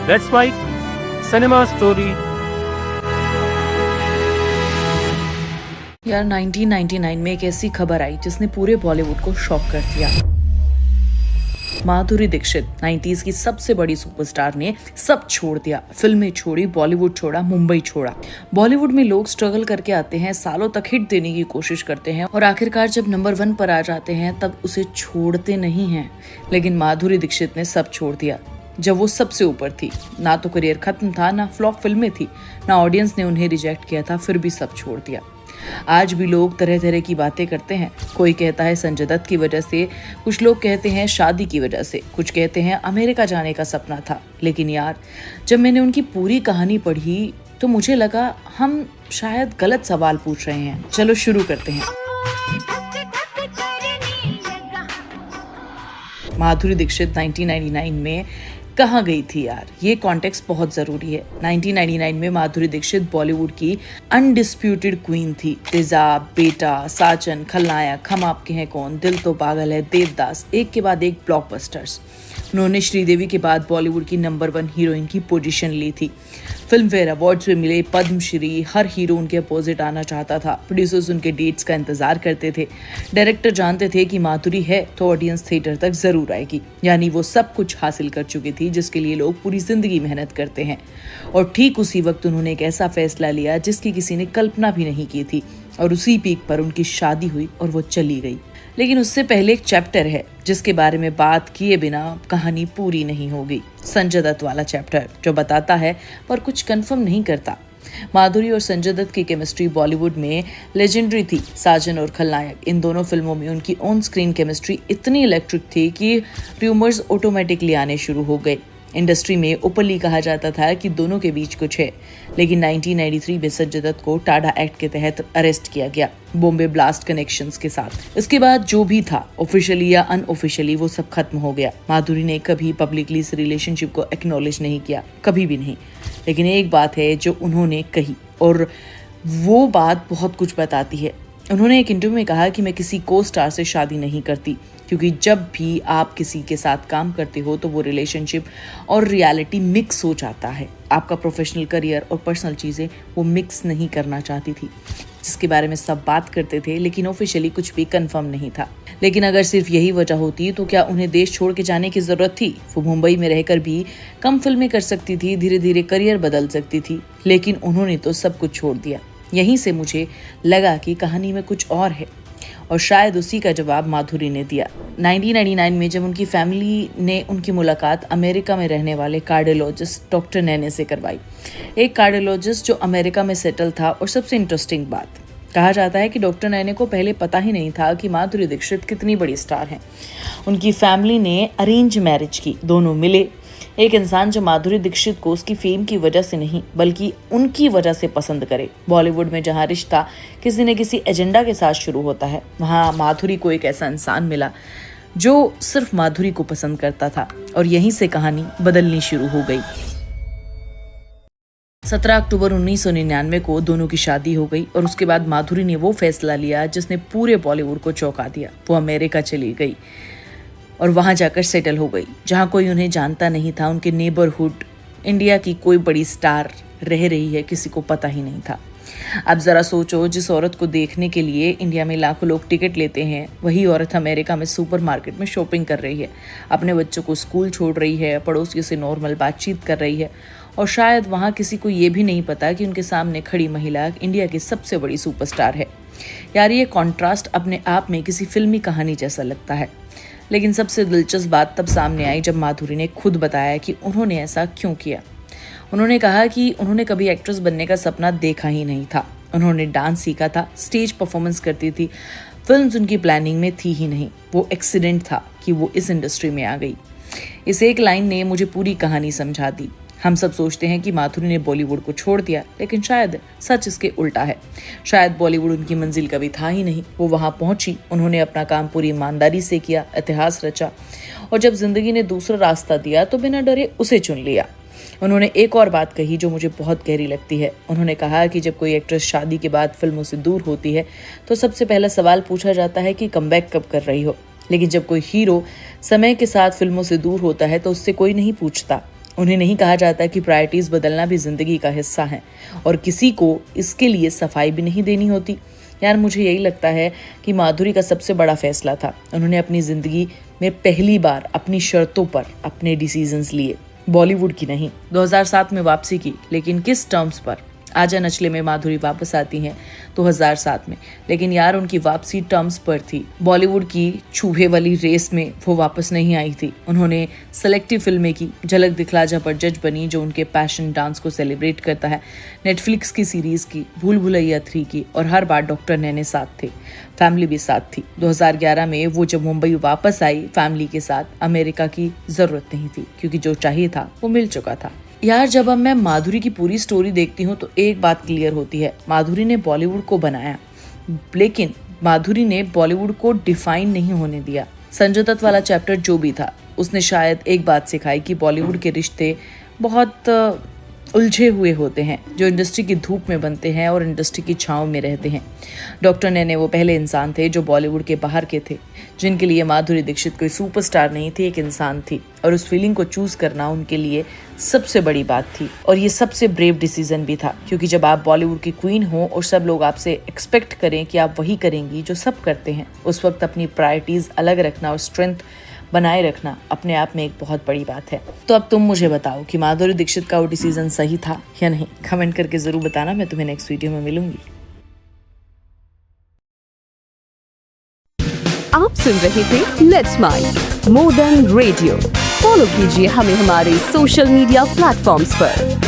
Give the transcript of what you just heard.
That's why cinema story. यार 1999 में एक ऐसी खबर आई जिसने पूरे बॉलीवुड को शॉक कर दिया। माधुरी दीक्षित 90s की सबसे बड़ी सुपरस्टार ने सब छोड़ दिया। फिल्में छोड़ी, बॉलीवुड छोड़ा, मुंबई छोड़ा। बॉलीवुड में लोग स्ट्रगल करके आते हैं, सालों तक हिट देने की कोशिश करते हैं और आखिरकार जब नंबर 1 पर आ जाते हैं तब उसे छोड़ते नहीं हैं। लेकिन माधुरी दीक्षित ने सब छोड़ दिया जब वो सबसे ऊपर थी। ना तो करियर खत्म था, ना फ्लॉप फिल्में थी, ना ऑडियंस ने उन्हें रिजेक्ट किया था, फिर भी सब छोड़ दिया। आज भी लोग तरह तरह की बातें करते हैं। कोई कहता है संजय दत्त की वजह से, कुछ लोग कहते हैं शादी की वजह से, कुछ कहते हैं अमेरिका जाने का सपना था। लेकिन यार, जब मैंने उनकी पूरी कहानी पढ़ी तो मुझे लगा हम शायद गलत सवाल पूछ रहे हैं। चलो शुरू करते हैं। माधुरी दीक्षित 1999 में कहाँ गई थी यार, ये कॉन्टेक्स्ट बहुत जरूरी है। 1999 में माधुरी दीक्षित बॉलीवुड की अनडिस्प्यूटेड क्वीन थी। तेजाब, बेटा, साजन, खलनायक, हम आपके हैं कौन, दिल तो पागल है, देवदास, एक के बाद एक ब्लॉकबस्टर्स। उन्होंने श्रीदेवी के बाद बॉलीवुड की नंबर 1 हीरोइन की पोजीशन ली थी। फिल्म फेयर अवार्ड्स में मिले पद्मश्री। हर हीरो उनके अपोजिट आना चाहता था। प्रोड्यूसर्स उनके डेट्स का इंतजार करते थे। डायरेक्टर जानते थे कि माधुरी है तो ऑडियंस थिएटर तक जरूर आएगी। यानी वो सब कुछ हासिल कर चुकी थी जिसके लिए लोग पूरी जिंदगी मेहनत करते हैं। और ठीक उसी वक्त उन्होंने एक ऐसा फैसला लिया जिसकी किसी ने कल्पना भी नहीं की थी। और उसी पीक पर उनकी शादी हुई और वो चली गई। लेकिन उससे पहले एक चैप्टर है जिसके बारे में बात किए बिना कहानी पूरी नहीं होगी। संजय दत्त वाला चैप्टर, जो बताता है पर कुछ कंफर्म नहीं करता। माधुरी और संजय दत्त की केमिस्ट्री बॉलीवुड में लेजेंडरी थी। साजन और खलनायक, इन दोनों फिल्मों में उनकी ऑन स्क्रीन केमिस्ट्री इतनी इलेक्ट्रिक थी कि र्यूमर्स ऑटोमेटिकली आने शुरू हो गए। इंडस्ट्री में ओपनली कहा जाता था कि दोनों के बीच कुछ है। लेकिन 1993 में संजय दत्त को टाडा एक्ट के तहत अरेस्ट किया गया, बॉम्बे ब्लास्ट कनेक्शंस के साथ। इसके बाद जो भी था, ऑफिशियली या अनऑफिशियली, वो सब खत्म हो गया। माधुरी ने कभी पब्लिकली इस रिलेशनशिप को एक्नॉलेज नहीं किया, कभी भी नहीं। लेकिन एक बात है जो उन्होंने कही, और वो बात बहुत कुछ बताती है। उन्होंने एक इंटरव्यू में कहा कि मैं किसी को स्टार से शादी नहीं करती, क्योंकि जब भी आप किसी के साथ काम करते हो तो वो रिलेशनशिप और रियलिटी मिक्स हो जाता है। आपका प्रोफेशनल करियर और पर्सनल चीज़ें वो मिक्स नहीं करना चाहती थी, जिसके बारे में सब बात करते थे लेकिन ऑफिशियली कुछ भी कंफर्म नहीं था। लेकिन अगर सिर्फ यही वजह होती तो क्या उन्हें देश छोड़ के जाने की जरूरत थी? वो मुंबई में रहकर भी कम फिल्में कर सकती थी, धीरे धीरे करियर बदल सकती थी। लेकिन उन्होंने तो सब कुछ छोड़ दिया। यहीं से मुझे लगा कि कहानी में कुछ और है, और शायद उसी का जवाब माधुरी ने दिया। 1999 में जब उनकी फैमिली ने उनकी मुलाकात अमेरिका में रहने वाले कार्डियोलॉजिस्ट डॉक्टर नैने से करवाई। एक कार्डियोलॉजिस्ट जो अमेरिका में सेटल था। और सबसे इंटरेस्टिंग बात, कहा जाता है कि डॉक्टर नैने को पहले पता ही नहीं था कि माधुरी दीक्षित कितनी बड़ी स्टार हैं। उनकी फैमिली ने अरेंज मैरिज की, दोनों मिले। एक इंसान जो माधुरी दीक्षित को उसकी फेम की वजह से नहीं बल्कि उनकी वजह से पसंद करे। बॉलीवुड में जहां रिश्ता किसी न किसी एजेंडा के साथ शुरू होता है, वहां माधुरी को एक ऐसा इंसान मिला जो सिर्फ माधुरी को पसंद करता था। और यहीं से कहानी बदलनी शुरू हो गई। 17 अक्टूबर 1999 को दोनों की शादी हो गई और उसके बाद माधुरी ने वो फैसला लिया जिसने पूरे बॉलीवुड को चौंका दिया। वो अमेरिका चली गई और वहां जाकर सेटल हो गई, जहां कोई उन्हें जानता नहीं था। उनके नेबरहुड इंडिया की कोई बड़ी स्टार रह रही है, किसी को पता ही नहीं था। अब जरा सोचो, जिस औरत को देखने के लिए इंडिया में लाखों लोग टिकट लेते हैं, वही औरत अमेरिका में सुपरमार्केट में शॉपिंग कर रही है, अपने बच्चों को स्कूल छोड़ रही है, पड़ोसियों से नॉर्मल बातचीत कर रही है, और शायद वहाँ किसी को ये भी नहीं पता कि उनके सामने खड़ी महिला इंडिया की सबसे बड़ी सुपरस्टार है। यार, ये कॉन्ट्रास्ट अपने आप में किसी फिल्मी कहानी जैसा लगता है। लेकिन सबसे दिलचस्प बात तब सामने आई जब माधुरी ने खुद बताया कि उन्होंने ऐसा क्यों किया। उन्होंने कहा कि उन्होंने कभी एक्ट्रेस बनने का सपना देखा ही नहीं था। उन्होंने डांस सीखा था, स्टेज परफॉर्मेंस करती थी, फिल्म्स उनकी प्लानिंग में थी ही नहीं। वो एक्सीडेंट था कि वो इस इंडस्ट्री में आ गई। इस एक लाइन ने मुझे पूरी कहानी समझा दी। हम सब सोचते हैं कि माधुरी ने बॉलीवुड को छोड़ दिया, लेकिन शायद सच इसके उल्टा है। शायद बॉलीवुड उनकी मंजिल कभी था ही नहीं। वो वहां पहुंची, उन्होंने अपना काम पूरी ईमानदारी से किया, इतिहास रचा, और जब जिंदगी ने दूसरा रास्ता दिया तो बिना डरे उसे चुन लिया। उन्होंने एक और बात कही जो मुझे बहुत गहरी लगती है। उन्होंने कहा कि जब कोई एक्ट्रेस शादी के बाद फिल्मों से दूर होती है तो सबसे पहला सवाल पूछा जाता है कि कमबैक कब कर रही हो। लेकिन जब कोई हीरो समय के साथ फिल्मों से दूर होता है तो उससे कोई नहीं पूछता, उन्हें नहीं कहा जाता कि प्रायोरिटीज़ बदलना भी ज़िंदगी का हिस्सा है और किसी को इसके लिए सफाई भी नहीं देनी होती। यार मुझे यही लगता है कि माधुरी का सबसे बड़ा फैसला था, उन्होंने अपनी ज़िंदगी में पहली बार अपनी शर्तों पर अपने डिसीजंस लिए, बॉलीवुड की नहीं। 2007 में वापसी की, लेकिन किस टर्म्स पर? आजा नचले में माधुरी वापस आती हैं 2007 में, लेकिन यार उनकी वापसी टर्म्स पर थी। बॉलीवुड की चूहे वाली रेस में वो वापस नहीं आई थी। उन्होंने सेलेक्टिव फिल्में की, झलक दिखला जा पर जज बनी जो उनके पैशन डांस को सेलिब्रेट करता है, नेटफ्लिक्स की सीरीज की, भूल भुलैया 3 की, और हर बार डॉक्टर नैने साथ थे, फैमिली भी साथ थी। 2011 में वो जब मुंबई वापस आई फैमिली के साथ, अमेरिका की जरूरत नहीं थी क्योंकि जो चाहिए था वो मिल चुका था। यार जब अब मैं माधुरी की पूरी स्टोरी देखती हूँ तो एक बात क्लियर होती है, माधुरी ने बॉलीवुड को बनाया, लेकिन माधुरी ने बॉलीवुड को डिफाइन नहीं होने दिया। संजय दत्त वाला चैप्टर जो भी था, उसने शायद एक बात सिखाई कि बॉलीवुड के रिश्ते बहुत उलझे हुए होते हैं, जो इंडस्ट्री की धूप में बनते हैं और इंडस्ट्री की छांव में रहते हैं। डॉक्टर नैने वो पहले इंसान थे जो बॉलीवुड के बाहर के थे, जिनके लिए माधुरी दीक्षित कोई सुपरस्टार नहीं थी, एक इंसान थी, और उस फीलिंग को चूज करना उनके लिए सबसे बड़ी बात थी। और ये सबसे ब्रेव डिसीजन भी था, क्योंकि जब आप बॉलीवुड की क्वीन हो और सब लोग आपसे एक्सपेक्ट करें कि आप वही करेंगी जो सब करते हैं, उस वक्त अपनी प्रायोरिटीज अलग रखना और स्ट्रेंथ बनाए रखना अपने आप में एक बहुत बड़ी बात है। तो अब तुम मुझे बताओ कि माधुरी दीक्षित का वो डिसीजन सही था या नहीं? कमेंट करके जरूर बताना। मैं तुम्हें नेक्स्ट वीडियो में मिलूंगी। आप सुन रहे थे let's smile more than radio. Follow कीजिए हमें हमारे सोशल मीडिया प्लेटफॉर्म्स पर।